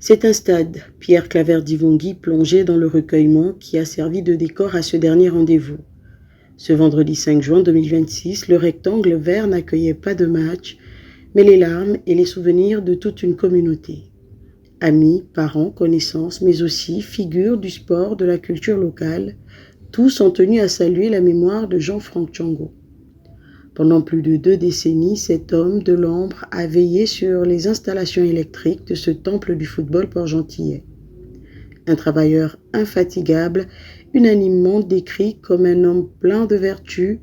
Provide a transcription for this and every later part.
C'est un stade, Pierre Claver-Divongui, plongé dans le recueillement qui a servi de décor à ce dernier rendez-vous. Ce vendredi 5 juin 2026, le rectangle vert n'accueillait pas de match, mais les larmes et les souvenirs de toute une communauté. Amis, parents, connaissances, mais aussi figures du sport, de la culture locale, tous ont tenu à saluer la mémoire de Jean-Franck Thiango. Pendant plus de 2 décennies, cet homme de l'ombre a veillé sur les installations électriques de ce temple du football port-gentillet. Un travailleur infatigable, unanimement décrit comme un homme plein de vertus,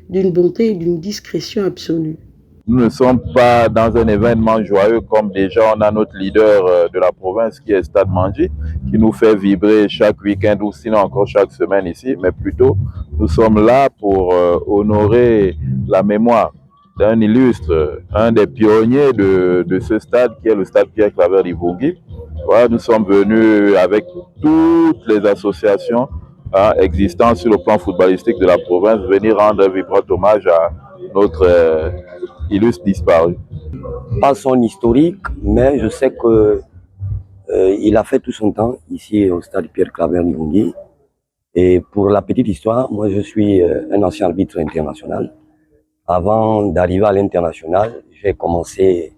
d'une bonté et d'une discrétion absolue. Nous ne sommes pas dans un événement joyeux comme déjà on a notre leader de la province qui est Stade Mandji, qui nous fait vibrer chaque week-end ou sinon encore chaque semaine ici, mais plutôt nous sommes là pour honorer la mémoire d'un illustre, un des pionniers de ce stade qui est le stade Pierre Claver-Divongui. Voilà, nous sommes venus avec toutes les associations existantes sur le plan footballistique de la province, venir rendre un vibrant hommage à notre illustre disparu. Pas son historique, mais je sais que il a fait tout son temps ici au stade Pierre Claver-Divongui. Et pour la petite histoire, moi je suis un ancien arbitre international. Avant d'arriver à l'international, j'ai commencé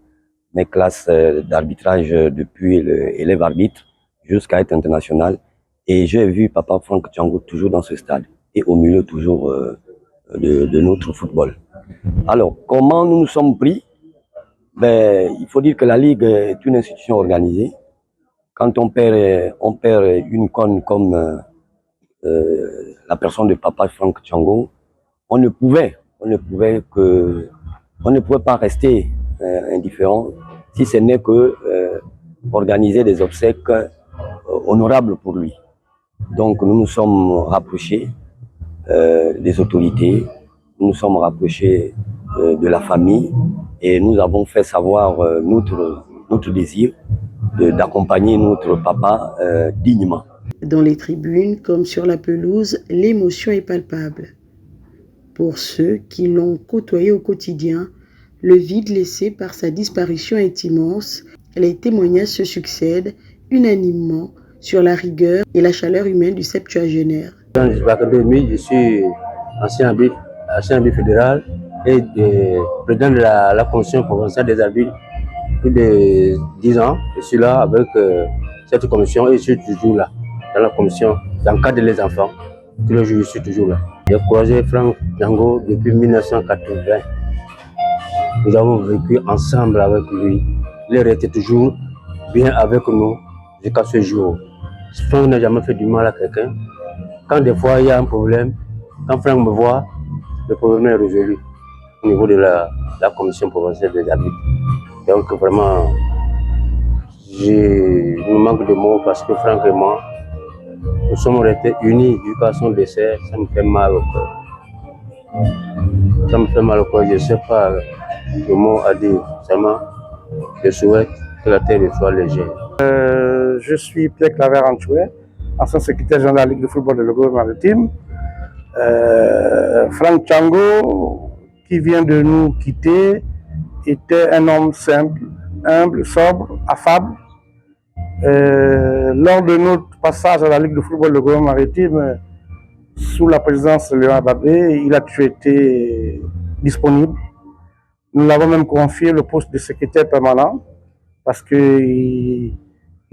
mes classes d'arbitrage depuis l'élève arbitre jusqu'à être international. Et j'ai vu Papa Franck Thiango toujours dans ce stade et au milieu toujours de notre football. Alors, comment nous nous sommes pris? Il faut dire que la Ligue est une institution organisée. Quand on perd une icône comme la personne de Papa Franck Thiango, on ne pouvait pas rester indifférent si ce n'est que organiser des obsèques honorables pour lui. Donc nous nous sommes rapprochés des autorités, nous nous sommes rapprochés de la famille et nous avons fait savoir notre désir d'accompagner notre papa dignement. Dans les tribunes comme sur la pelouse, l'émotion est palpable. Pour ceux qui l'ont côtoyé au quotidien, le vide laissé par sa disparition est immense. Les témoignages se succèdent unanimement sur la rigueur et la chaleur humaine du septuagénaire. Je suis ancien arbitre fédéral et président de la commission provinciale des arbitres. Plus de 10 ans, je suis là avec cette commission et je suis toujours là dans la commission, dans le cadre des enfants. Tous les jours, je suis toujours là. J'ai croisé Franck Thiango depuis 1980. Nous avons vécu ensemble avec lui. Il est resté toujours bien avec nous jusqu'à ce jour. Franck n'a jamais fait du mal à quelqu'un. Quand des fois il y a un problème, quand Franck me voit, le problème est résolu au niveau de la commission provinciale des arbitres. Donc vraiment, je me manque de mots parce que Franck et moi, nous sommes restés unis jusqu'à son décès. Ça me fait mal au cœur. Ça me fait mal au cœur, je ne sais pas le mot à dire. Seulement, je souhaite que la terre soit légère. Je suis Pierre Claver-Divongui, ancien secrétaire général de la Ligue de football de Logos-Maritime. Franck Thiango, qui vient de nous quitter, était un homme simple, humble, sobre, affable. Lors de notre passage à la Ligue de football de Logos-Maritime, sous la présidence de Léon Babé, il a toujours été disponible. Nous l'avons même confié le poste de secrétaire permanent parce qu'il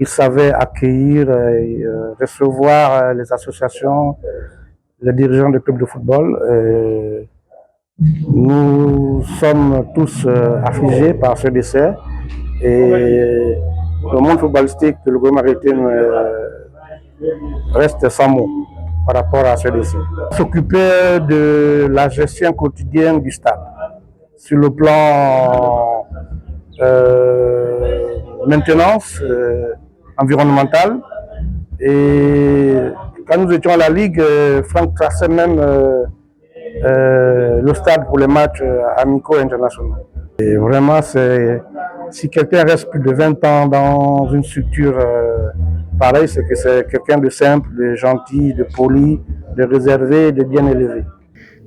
savait accueillir et recevoir les associations, les dirigeants de clubs de football. Nous sommes tous affligés par ce décès et le monde footballistique de Logos-Maritime reste sans mots par rapport à ce décès. S'occuper de la gestion quotidienne du stade sur le plan maintenance environnementale. Et quand nous étions à la Ligue, Franck traçait même le stade pour les matchs amicaux internationaux. Et vraiment, si quelqu'un reste plus de 20 ans dans une structure pareille, c'est que c'est quelqu'un de simple, de gentil, de poli, de réservé, de bien élevé.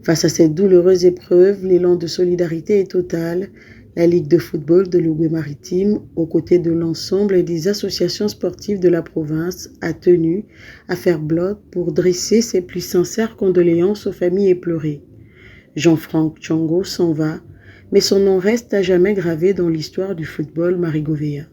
Face à cette douloureuse épreuve, l'élan de solidarité est total. La Ligue de football de Louga-Maritime, aux côtés de l'ensemble des associations sportives de la province, a tenu à faire bloc pour dresser ses plus sincères condoléances aux familles éplorées. Jean-Franck Tchongo s'en va, mais son nom reste à jamais gravé dans l'histoire du football marigovéen.